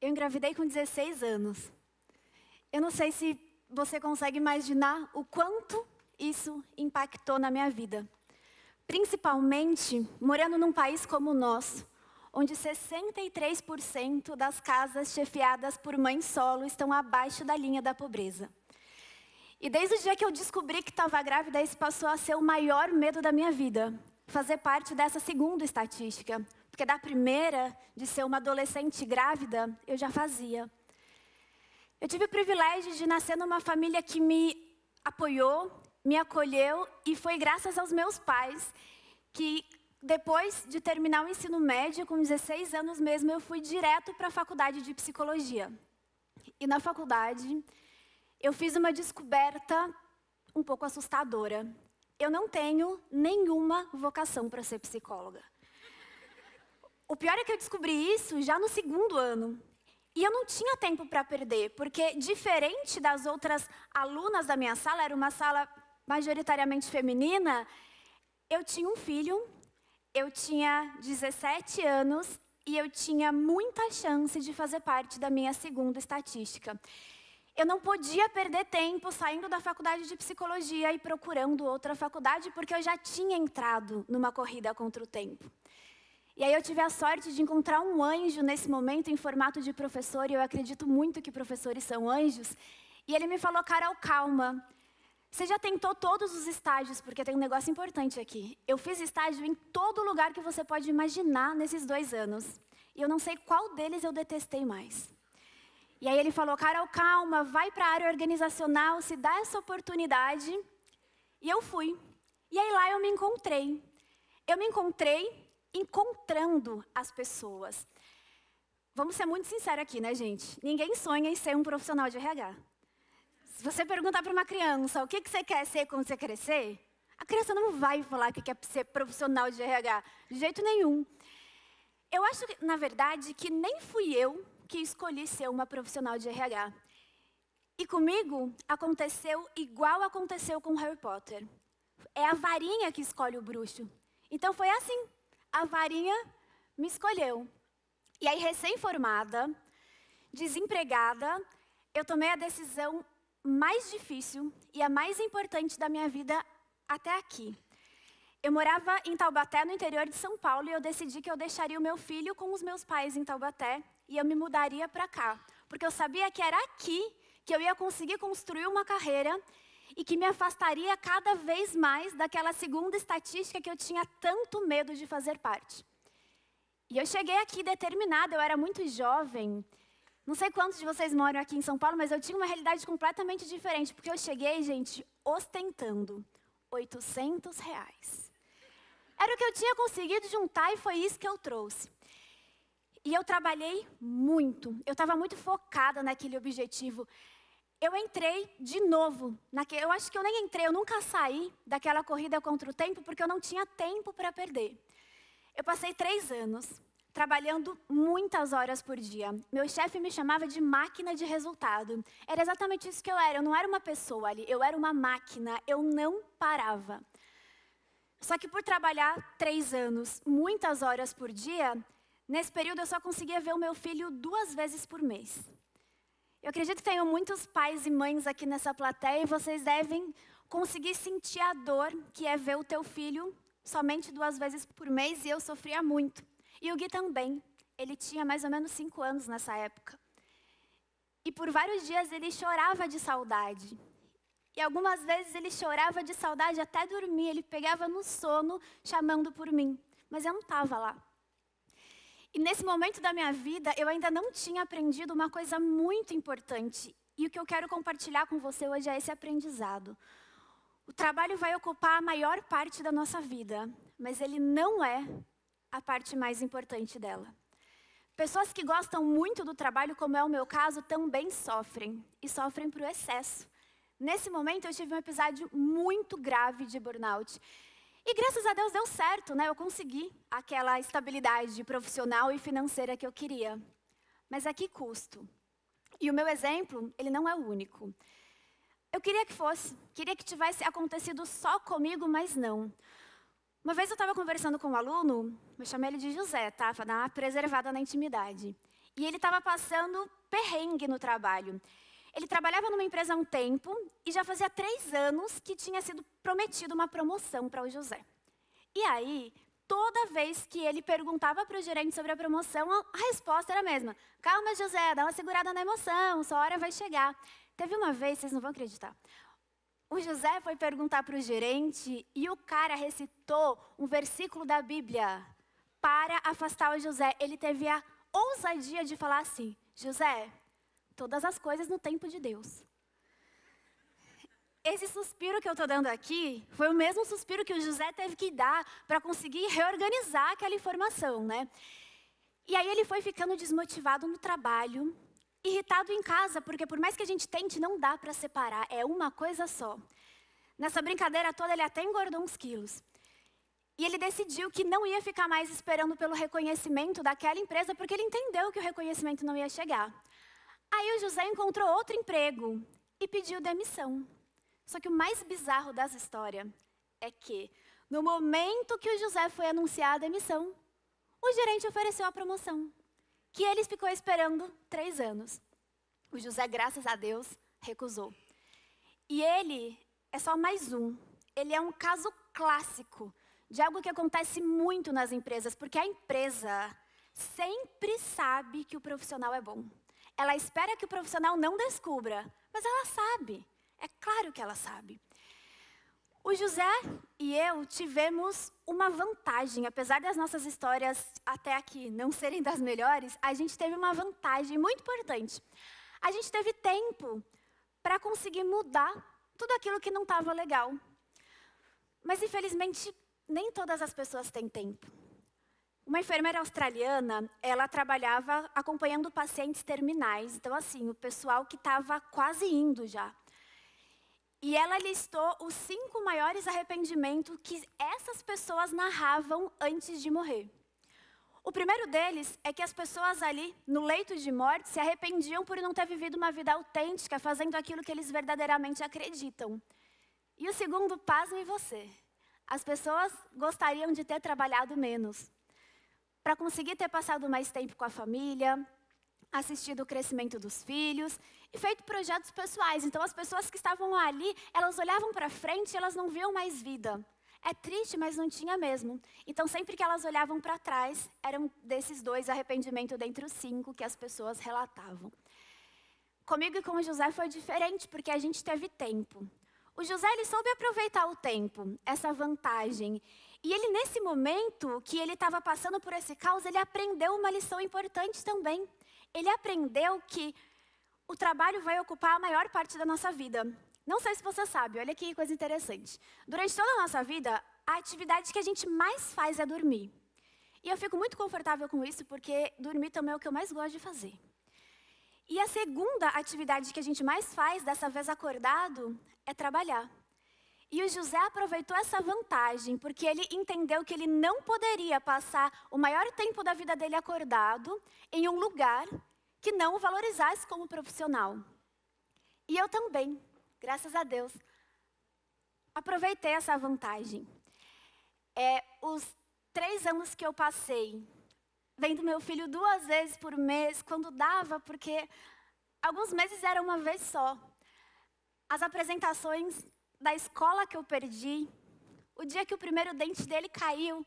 Eu engravidei com 16 anos. Eu não sei se você consegue imaginar o quanto isso impactou na minha vida. Principalmente morando num país como o nosso, onde 63% das casas chefiadas por mães solo estão abaixo da linha da pobreza. E desde o dia que eu descobri que estava grávida, esse passou a ser o maior medo da minha vida. Fazer parte dessa segunda estatística. Porque da primeira, de ser uma adolescente grávida, eu já fazia. Eu tive o privilégio de nascer numa família que me apoiou, me acolheu, e foi graças aos meus pais que, depois de terminar o ensino médio, com 16 anos mesmo, eu fui direto para a faculdade de psicologia. E na faculdade, eu fiz uma descoberta um pouco assustadora. Eu não tenho nenhuma vocação para ser psicóloga. O pior é que eu descobri isso já no segundo ano. E eu não tinha tempo para perder, porque diferente das outras alunas da minha sala, era uma sala majoritariamente feminina, eu tinha um filho, eu tinha 17 anos e eu tinha muita chance de fazer parte da minha segunda estatística. Eu não podia perder tempo saindo da faculdade de psicologia e procurando outra faculdade, porque eu já tinha entrado numa corrida contra o tempo. E aí eu tive a sorte de encontrar um anjo nesse momento em formato de professor, e eu acredito muito que professores são anjos. E ele me falou: Carol, calma, você já tentou todos os estágios, porque tem um negócio importante aqui. Eu fiz estágio em todo lugar que você pode imaginar nesses 2 anos. E eu não sei qual deles eu detestei mais. E aí ele falou: Carol, calma, vai para a área organizacional, se dá essa oportunidade. E eu fui. E aí lá eu me encontrei. Eu me encontrei encontrando as pessoas. Vamos ser muito sinceros aqui, né, gente? Ninguém sonha em ser um profissional de RH. Se você perguntar para uma criança o que você quer ser quando você crescer, a criança não vai falar que quer ser profissional de RH, de jeito nenhum. Eu acho, na verdade, que nem fui eu que escolhi ser uma profissional de RH. E comigo aconteceu igual aconteceu com Harry Potter. É a varinha que escolhe o bruxo. Então foi assim. A varinha me escolheu. E aí, recém-formada, desempregada, eu tomei a decisão mais difícil e a mais importante da minha vida até aqui. Eu morava em Taubaté, no interior de São Paulo, e eu decidi que eu deixaria o meu filho com os meus pais em Taubaté e eu me mudaria para cá. Porque eu sabia que era aqui que eu ia conseguir construir uma carreira e que me afastaria cada vez mais daquela segunda estatística que eu tinha tanto medo de fazer parte. E eu cheguei aqui determinada, eu era muito jovem. Não sei quantos de vocês moram aqui em São Paulo, mas eu tinha uma realidade completamente diferente, porque eu cheguei, gente, ostentando R$800. Era o que eu tinha conseguido juntar e foi isso que eu trouxe. E eu trabalhei muito, eu estava muito focada naquele objetivo. Eu entrei de novo, eu acho que eu nem entrei, eu nunca saí daquela corrida contra o tempo, porque eu não tinha tempo para perder. Eu passei 3 anos trabalhando muitas horas por dia. Meu chefe me chamava de máquina de resultado. Era exatamente isso que eu era não era uma pessoa ali, eu era uma máquina, eu não parava. Só que por trabalhar 3 anos, muitas horas por dia, nesse período eu só conseguia ver o meu filho 2 vezes por mês. Eu acredito que tenho muitos pais e mães aqui nessa plateia e vocês devem conseguir sentir a dor que é ver o teu filho somente 2 vezes por mês, e eu sofria muito. E o Gui também. Ele tinha mais ou menos 5 anos nessa época. E por vários dias ele chorava de saudade. E algumas vezes ele chorava de saudade até dormir. Ele pegava no sono chamando por mim. Mas eu não estava lá. E nesse momento da minha vida, eu ainda não tinha aprendido uma coisa muito importante. E o que eu quero compartilhar com você hoje é esse aprendizado. O trabalho vai ocupar a maior parte da nossa vida, mas ele não é a parte mais importante dela. Pessoas que gostam muito do trabalho, como é o meu caso, também sofrem. E sofrem por excesso. Nesse momento, eu tive um episódio muito grave de burnout. E graças a Deus deu certo, né? Eu consegui aquela estabilidade profissional e financeira que eu queria. Mas a que custo? E o meu exemplo, ele não é o único. Eu queria que fosse, queria que tivesse acontecido só comigo, mas não. Uma vez eu estava conversando com um aluno, eu chamei ele de José, tá? Para dar uma preservada na intimidade. e ele estava passando perrengue no trabalho. Ele trabalhava numa empresa há um tempo e já fazia 3 anos que tinha sido prometido uma promoção para o José. E aí, toda vez que ele perguntava para o gerente sobre a promoção, a resposta era a mesma. Calma, José, dá uma segurada na emoção, sua hora vai chegar. Teve uma vez, vocês não vão acreditar, o José foi perguntar para o gerente e o cara recitou um versículo da Bíblia para afastar o José. Ele teve a ousadia de falar assim, José, todas as coisas no tempo de Deus. Esse suspiro que eu estou dando aqui foi o mesmo suspiro que o José teve que dar para conseguir reorganizar aquela informação, né? E aí ele foi ficando desmotivado no trabalho, irritado em casa, porque por mais que a gente tente, não dá para separar, é uma coisa só. Nessa brincadeira toda, ele até engordou uns quilos. E ele decidiu que não ia ficar mais esperando pelo reconhecimento daquela empresa, porque ele entendeu que o reconhecimento não ia chegar. Aí o José encontrou outro emprego e pediu demissão. Só que o mais bizarro dessa história é que, no momento que o José foi anunciar a demissão, o gerente ofereceu a promoção, que ele ficou esperando 3 anos. O José, graças a Deus, recusou. E ele é só mais um. Ele é um caso clássico de algo que acontece muito nas empresas, porque a empresa sempre sabe que o profissional é bom. Ela espera que o profissional não descubra, mas ela sabe. É claro que ela sabe. O José e eu tivemos uma vantagem, apesar das nossas histórias até aqui não serem das melhores, a gente teve uma vantagem muito importante. A gente teve tempo para conseguir mudar tudo aquilo que não estava legal. Mas, infelizmente, nem todas as pessoas têm tempo. Uma enfermeira australiana, ela trabalhava acompanhando pacientes terminais, então, assim, o pessoal que estava quase indo já. E ela listou os 5 maiores arrependimentos que essas pessoas narravam antes de morrer. O primeiro deles é que as pessoas ali, no leito de morte, se arrependiam por não ter vivido uma vida autêntica, fazendo aquilo que eles verdadeiramente acreditam. E o segundo, pasme você. As pessoas gostariam de ter trabalhado menos, para conseguir ter passado mais tempo com a família, assistido o crescimento dos filhos e feito projetos pessoais. Então, as pessoas que estavam ali, elas olhavam para frente e elas não viam mais vida. É triste, mas não tinha mesmo. Então, sempre que elas olhavam para trás, eram desses 2 arrependimentos dentre os 5 que as pessoas relatavam. Comigo e com o José foi diferente, porque a gente teve tempo. O José, ele soube aproveitar o tempo, essa vantagem. E ele, nesse momento que ele estava passando por esse caos, ele aprendeu uma lição importante também. Ele aprendeu que o trabalho vai ocupar a maior parte da nossa vida. Não sei se você sabe, olha que coisa interessante. Durante toda a nossa vida, a atividade que a gente mais faz é dormir. E eu fico muito confortável com isso, porque dormir também é o que eu mais gosto de fazer. E a segunda atividade que a gente mais faz, dessa vez acordado, é trabalhar. E o José aproveitou essa vantagem, porque ele entendeu que ele não poderia passar o maior tempo da vida dele acordado em um lugar que não o valorizasse como profissional. E eu também, graças a Deus, aproveitei essa vantagem. Os 3 anos que eu passei vendo meu filho 2 vezes por mês, quando dava, porque alguns meses era uma vez só. As apresentações da escola que eu perdi, o dia que o primeiro dente dele caiu,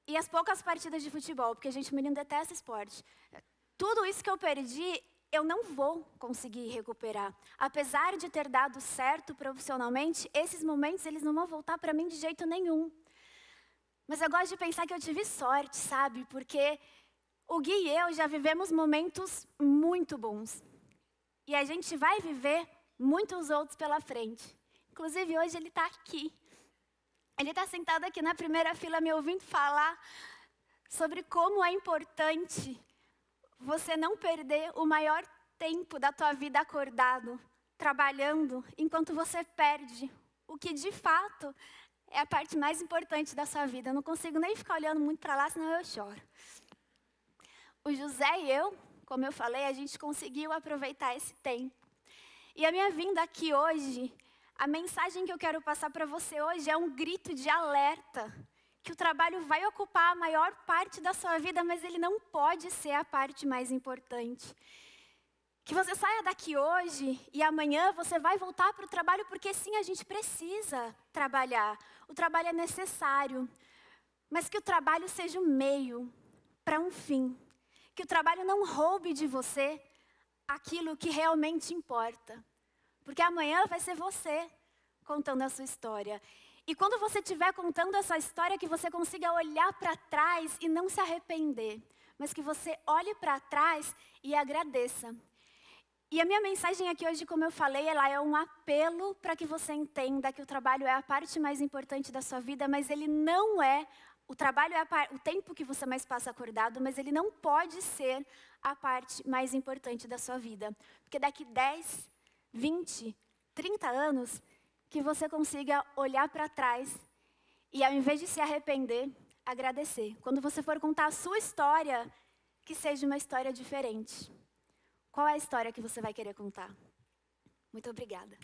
e as poucas partidas de futebol, porque, gente, o menino detesta esporte. Tudo isso que eu perdi, eu não vou conseguir recuperar. Apesar de ter dado certo profissionalmente, esses momentos, eles não vão voltar para mim de jeito nenhum. Mas eu gosto de pensar que eu tive sorte, sabe? Porque o Gui e eu já vivemos momentos muito bons. E a gente vai viver muitos outros pela frente. Inclusive, hoje ele está aqui. Ele está sentado aqui na primeira fila me ouvindo falar sobre como é importante você não perder o maior tempo da tua vida acordado, trabalhando, enquanto você perde o que de fato é a parte mais importante da sua vida. Eu não consigo nem ficar olhando muito para lá, senão eu choro. O José e eu, como eu falei, a gente conseguiu aproveitar esse tempo. E a minha vinda aqui hoje, a mensagem que eu quero passar para você hoje é um grito de alerta que o trabalho vai ocupar a maior parte da sua vida, mas ele não pode ser a parte mais importante. Que você saia daqui hoje e amanhã você vai voltar para o trabalho, porque sim, a gente precisa trabalhar. O trabalho é necessário, mas que o trabalho seja o meio para um fim. Que o trabalho não roube de você aquilo que realmente importa. Porque amanhã vai ser você contando a sua história. E quando você estiver contando essa história, que você consiga olhar para trás e não se arrepender. Mas que você olhe para trás e agradeça. E a minha mensagem aqui hoje, como eu falei, ela é um apelo para que você entenda que o trabalho é a parte mais importante da sua vida, mas ele não é, o trabalho é o tempo que você mais passa acordado, mas ele não pode ser a parte mais importante da sua vida. Porque daqui 10, 20, 30 anos, que você consiga olhar para trás e ao invés de se arrepender, agradecer. Quando você for contar a sua história, que seja uma história diferente. Qual é a história que você vai querer contar? Muito obrigada.